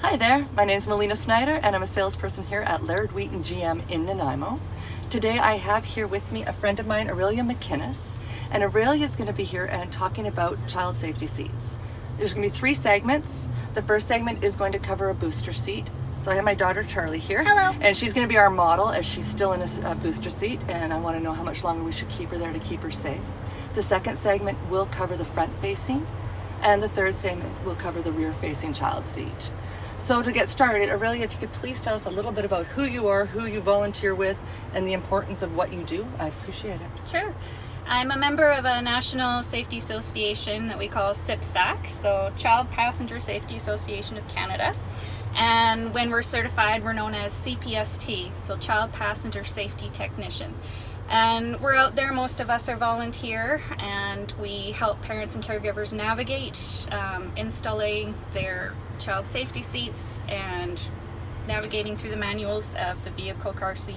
Hi there, my name is Melina Snyder and I'm a salesperson here at Laird Wheaton GM in Nanaimo. Today I have here with me a friend of mine, Aurelia McInnes, and Aurelia is going to be here and talking about child safety seats. There's going to be 3 segments. The first segment is going to cover a booster seat. So I have my daughter Charlie here. Hello. And she's going to be our model as she's still in a booster seat, and I want to know how much longer we should keep her there to keep her safe. The second segment will cover the front facing, and the third segment will cover the rear facing child seat. So to get started, Aurelia, if you could please tell us a little bit about who you are, who you volunteer with, and the importance of what you do, I'd appreciate it. Sure. I'm a member of a national safety association that we call CPSAC, so Child Passenger Safety Association of Canada. And when we're certified, we're known as CPST, so Child Passenger Safety Technician. And we're out there, most of us are volunteer, and we help parents and caregivers navigate installing their child safety seats and navigating through the manuals of the vehicle car seat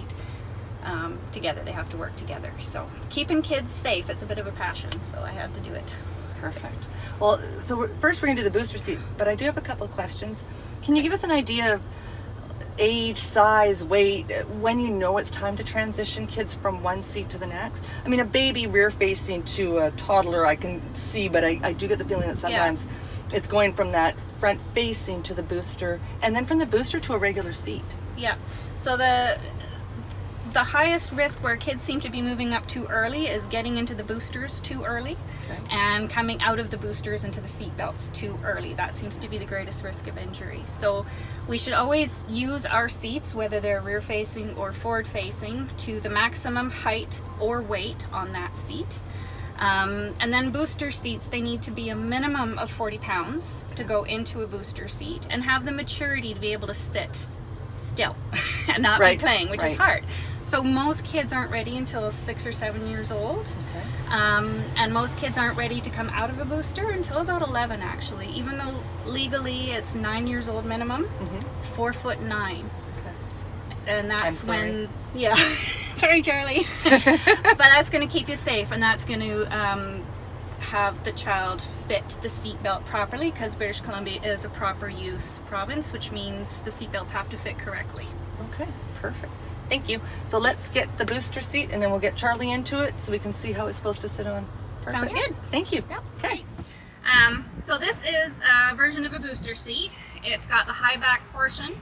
together. They have to work together. So keeping kids safe, it's a bit of a passion, so I had to do it. Perfect. Well, so first we're going to do the booster seat, but I do have a couple of questions. Can you give us an idea of age, size, weight, when you know it's time to transition kids from one seat to the next? I mean, a baby rear facing to a toddler I can see, but I do get the feeling that sometimes it's going from that front facing to the booster, and then from the booster to a regular seat. Yeah. So the highest risk where kids seem to be moving up too early is getting into the boosters too early, and coming out of the boosters into the seat belts too early. That seems to be the greatest risk of injury. So we should always use our seats, whether they're rear facing or forward facing, to the maximum height or weight on that seat. And then booster seats, they need to be a minimum of 40 pounds to go into a booster seat and have the maturity to be able to sit still and not be playing, which is hard. So most kids aren't ready until 6 or 7 years old. Okay. And most kids aren't ready to come out of a booster until about 11, actually. Even though legally it's 9 years old minimum, 4'9". Okay. And that's when, sorry Charlie, but that's going to keep you safe, and that's going to have the child fit the seatbelt properly, because British Columbia is a proper use province, which means the seatbelts have to fit correctly. Okay, perfect. Thank you. So let's get the booster seat, and then we'll get Charlie into it so we can see how it's supposed to sit on. Perfect. Sounds good. Thank you. Yep. Okay. So this is a version of a booster seat. It's got the high back portion.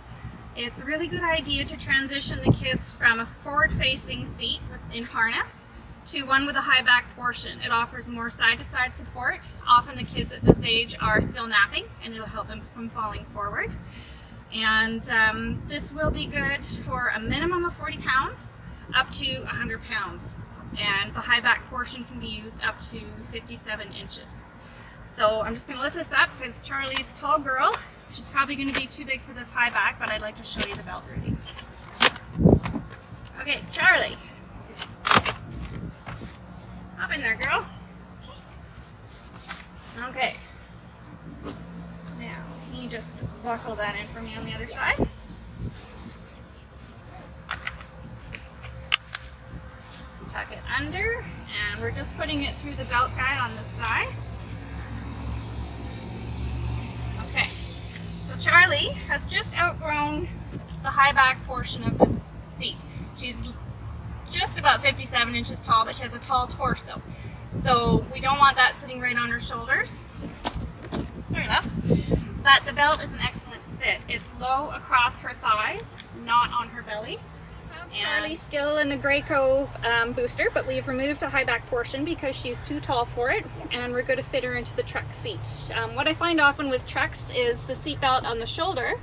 It's a really good idea to transition the kids from a forward-facing seat in harness to one with a high back portion. It offers more side-to-side support. Often the kids at this age are still napping, and it'll help them from falling forward. And this will be good for a minimum of 40 pounds up to 100 pounds. And the high back portion can be used up to 57 inches. So I'm just going to lift this up because Charlie's a tall girl. She's probably going to be too big for this high back, but I'd like to show you the belt routing. Okay, Charlie. Hop in there, girl. Okay. Now, can you just buckle that in for me on the other side? Tuck it under, and we're just putting it through the belt guide on this side. Okay. So Charlie has just outgrown the high back portion of this seat. She's just about 57 inches tall, but she has a tall torso. So we don't want that sitting right on her shoulders. Sorry, love. But the belt is an excellent fit. It's low across her thighs, not on her belly. Charlie's still in the Graco booster, but we've removed the high back portion because she's too tall for it, and we're going to fit her into the truck seat. What I find often with trucks is the seat belt on the shoulder.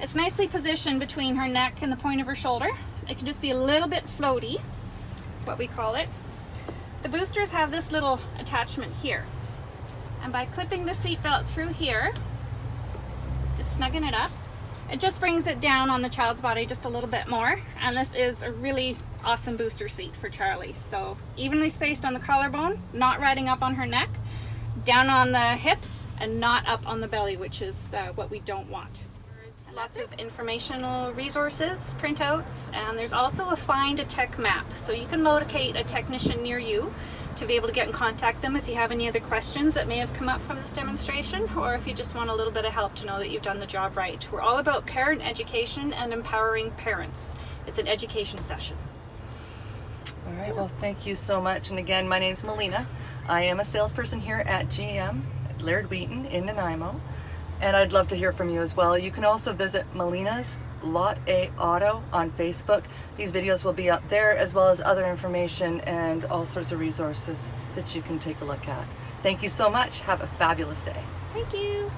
It's nicely positioned between her neck and the point of her shoulder. It can just be a little bit floaty, what we call it. The boosters have this little attachment here, and by clipping the seat belt through here, just snugging it up, it just brings it down on the child's body just a little bit more, and this is a really awesome booster seat for Charlie. So evenly spaced on the collarbone, not riding up on her neck, down on the hips, and not up on the belly, which is what we don't want. There's lots of informational resources, printouts, and there's also a Find a Tech map. So you can locate a technician near you to be able to get and contact them if you have any other questions that may have come up from this demonstration, or if you just want a little bit of help to know that you've done the job right. We're all about parent education and empowering parents. It's an education session. All right, well, thank you so much. And again, my name's Melina. I am a salesperson here at GM, Laird Wheaton in Nanaimo. And I'd love to hear from you as well. You can also visit Melina's Lot A Auto on Facebook. These videos will be up there, as well as other information and all sorts of resources that you can take a look at. Thank you so much. Have a fabulous day. Thank you.